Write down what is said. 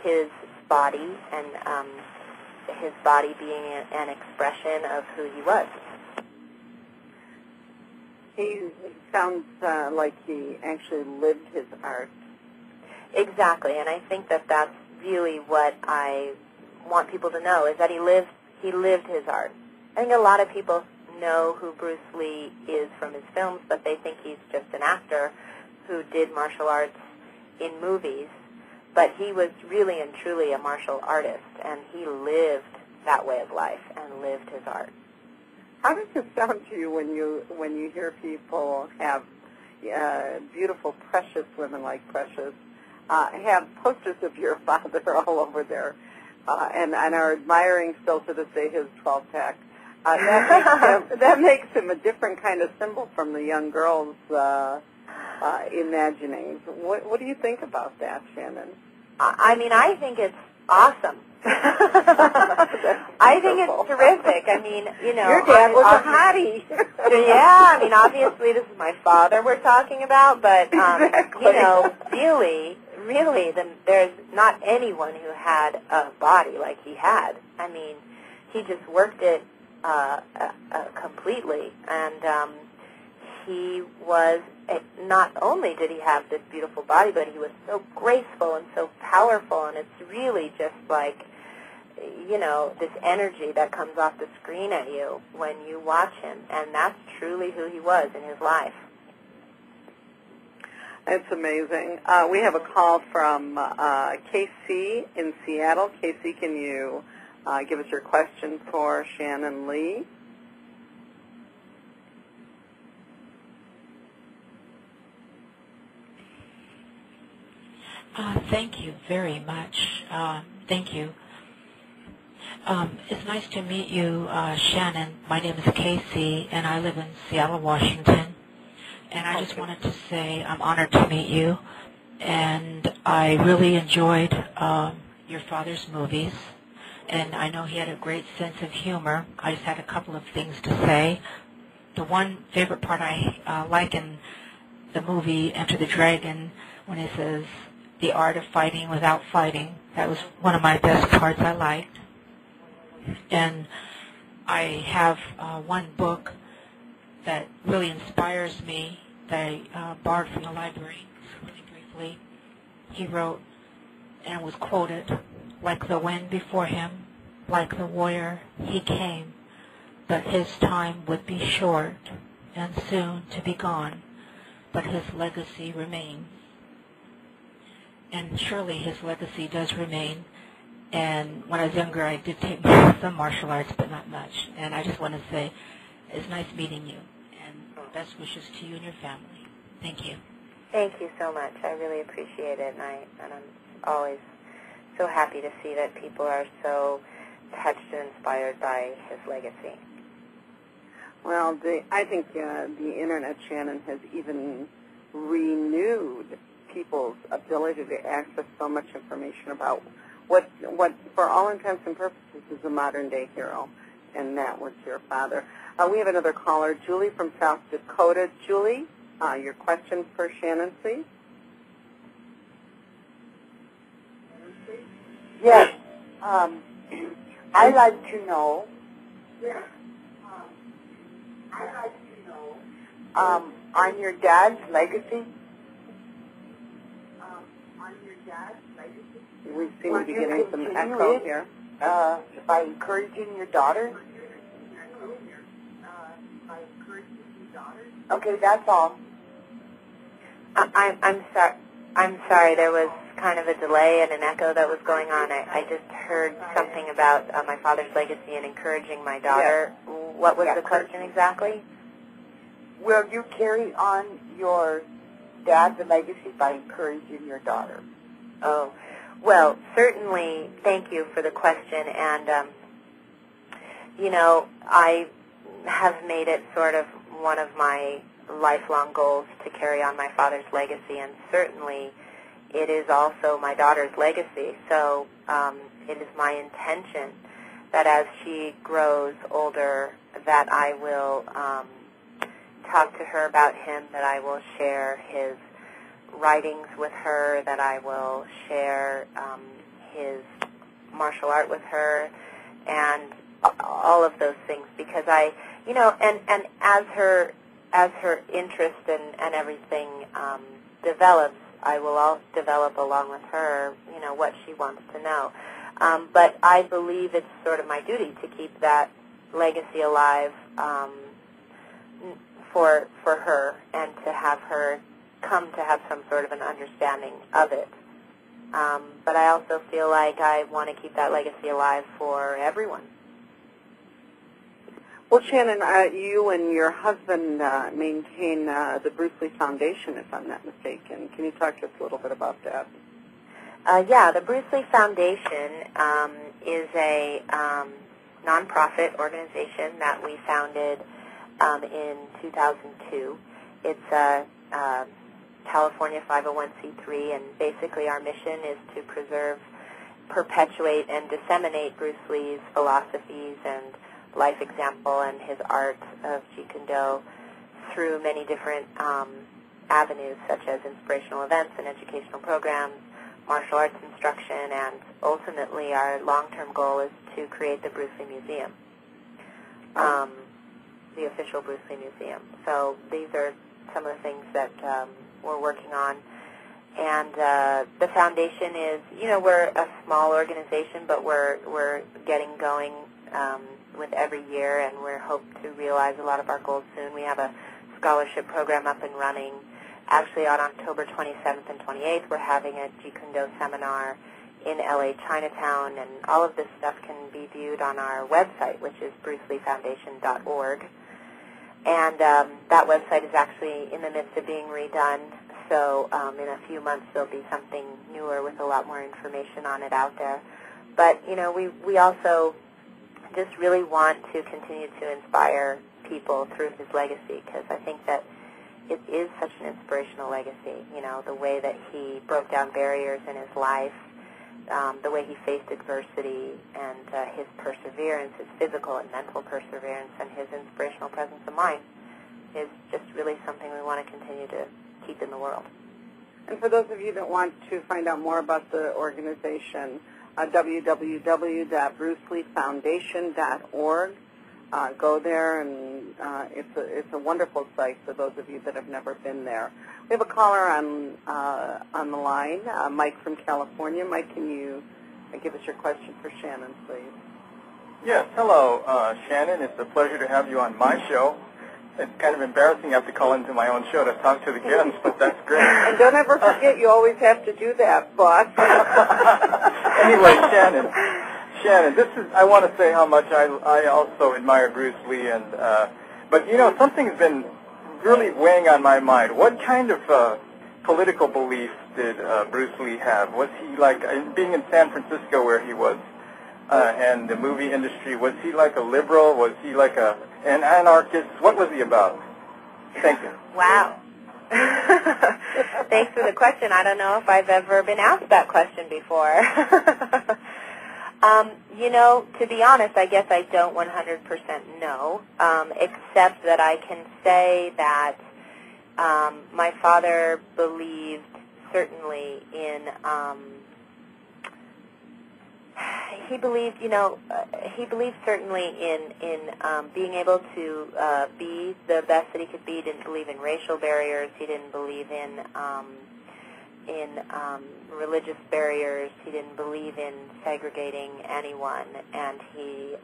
his body and his body being an expression of who he was. He sounds like he actually lived his art. Exactly, and I think that that's really what I want people to know, is that he lived his art. I think a lot of people know who Bruce Lee is from his films, but they think he's just an actor who did martial arts in movies. But he was really and truly a martial artist, and he lived that way of life and lived his art. How does it sound to you when you hear people have beautiful, precious women like Precious have posters of your father all over there, and are admiring still to this day his 12-pack? That makes him a different kind of symbol from the young girls' imaginings. What do you think about that, Shannon? I mean, I think it's awesome. I think it's terrific. I mean, you know, your dad was a hottie. Yeah, I mean, obviously this is my father we're talking about, but exactly. You know, really, there's not anyone who had a body like he had. I mean, he just worked it completely, and he was. Not only did he have this beautiful body, but he was so graceful and so powerful, and it's really just like, you know, this energy that comes off the screen at you when you watch him, and that's truly who he was in his life. It's amazing. We have a call from KC in Seattle. KC, can you give us your question for Shannon Lee? Thank you very much. Thank you. It's nice to meet you, Shannon. My name is Casey, and I live in Seattle, Washington. And I just wanted to say I'm honored to meet you. And I really enjoyed your father's movies. And I know he had a great sense of humor. I just had a couple of things to say. The one favorite part I like in the movie Enter the Dragon, when he says, "The art of fighting without fighting." That was one of my best parts I liked. And I have one book that really inspires me that I borrowed from the library, really briefly. He wrote, and was quoted, "Like the wind before him, like the warrior, he came, but his time would be short and soon to be gone, but his legacy remains." And surely his legacy does remain. And when I was younger, I did take some martial arts, but not much. And I just want to say, it's nice meeting you. And best wishes to you and your family. Thank you. Thank you so much. I really appreciate it. And I'm always so happy to see that people are so touched and inspired by his legacy. Well, I think the Internet, Shannon, has even renewed people's ability to access so much information about what for all intents and purposes is a modern-day hero, and that was your father. We have another caller, Julie from South Dakota. Julie, your question for Shannon, please. Yes. I'd like to know. On your dad's legacy. We seem to be getting some echo here. By encouraging your daughter? Okay, that's all. I'm sorry. There was kind of a delay and an echo that was going on. I just heard something about my father's legacy and encouraging my daughter. Yes. What was the question exactly? Will you carry on your dad's legacy by encouraging your daughter? Oh, well, certainly. Thank you for the question. And, you know, I have made it sort of one of my lifelong goals to carry on my father's legacy, and certainly it is also my daughter's legacy. So it is my intention that as she grows older, that I will talk to her about him, that I will share his writings with her, that I will share his martial art with her, and all of those things, because and as her interest and everything develops, I will all develop along with her, what she wants to know. But I believe it's sort of my duty to keep that legacy alive for her, and to have her come to have some sort of an understanding of it. But I also feel like I want to keep that legacy alive for everyone. Well, Shannon, you and your husband maintain the Bruce Lee Foundation, if I'm not mistaken. Can you talk to us a little bit about that? Yeah, the Bruce Lee Foundation is a nonprofit organization that we founded in 2002. It's a California 501c3, and basically our mission is to preserve, perpetuate, and disseminate Bruce Lee's philosophies and life example and his art of Jeet Kune Do through many different avenues, such as inspirational events and educational programs, martial arts instruction, and ultimately our long-term goal is to create the Bruce Lee Museum, the official Bruce Lee Museum. So these are some of the things that we're working on. And the foundation is, we're a small organization, but we're getting going with every year, and we hope to realize a lot of our goals soon. We have a scholarship program up and running. Actually, on October 27th and 28th, we're having a Jeet Kune Do seminar in LA Chinatown, and all of this stuff can be viewed on our website, which is bruceleefoundation.org. And that website is actually in the midst of being redone, so in a few months there'll be something newer with a lot more information on it out there. But, we also just really want to continue to inspire people through his legacy, because I think that it is such an inspirational legacy, the way that he broke down barriers in his life, the way he faced adversity, and his perseverance, his physical and mental perseverance, and his inspirational presence of mind is just really something we want to continue to keep in the world. And for those of you that want to find out more about the organization, www.bruceleefoundation.org. Go there, and it's a wonderful site for those of you that have never been there. We have a caller on the line, Mike from California. Mike, can you give us your question for Shannon, please? Yes, hello, Shannon. It's a pleasure to have you on my show. It's kind of embarrassing I have to call into my own show to talk to the guests, but that's great. And don't ever forget, you always have to do that, boss. Anyway, Shannon, I want to say how much I also admire Bruce Lee, and but something's been really weighing on my mind. What kind of political beliefs did Bruce Lee have? Was he like, being in San Francisco where he was, and the movie industry, was he like a liberal? Was he like an anarchist? What was he about? Thank you. Wow. Thanks for the question. I don't know if I've ever been asked that question before. To be honest, I guess I don't 100% know, except that I can say that my father believed certainly in, he believed certainly in being able to be the best that he could be. He didn't believe in racial barriers. He didn't believe in religious barriers. He didn't believe in segregating anyone, and he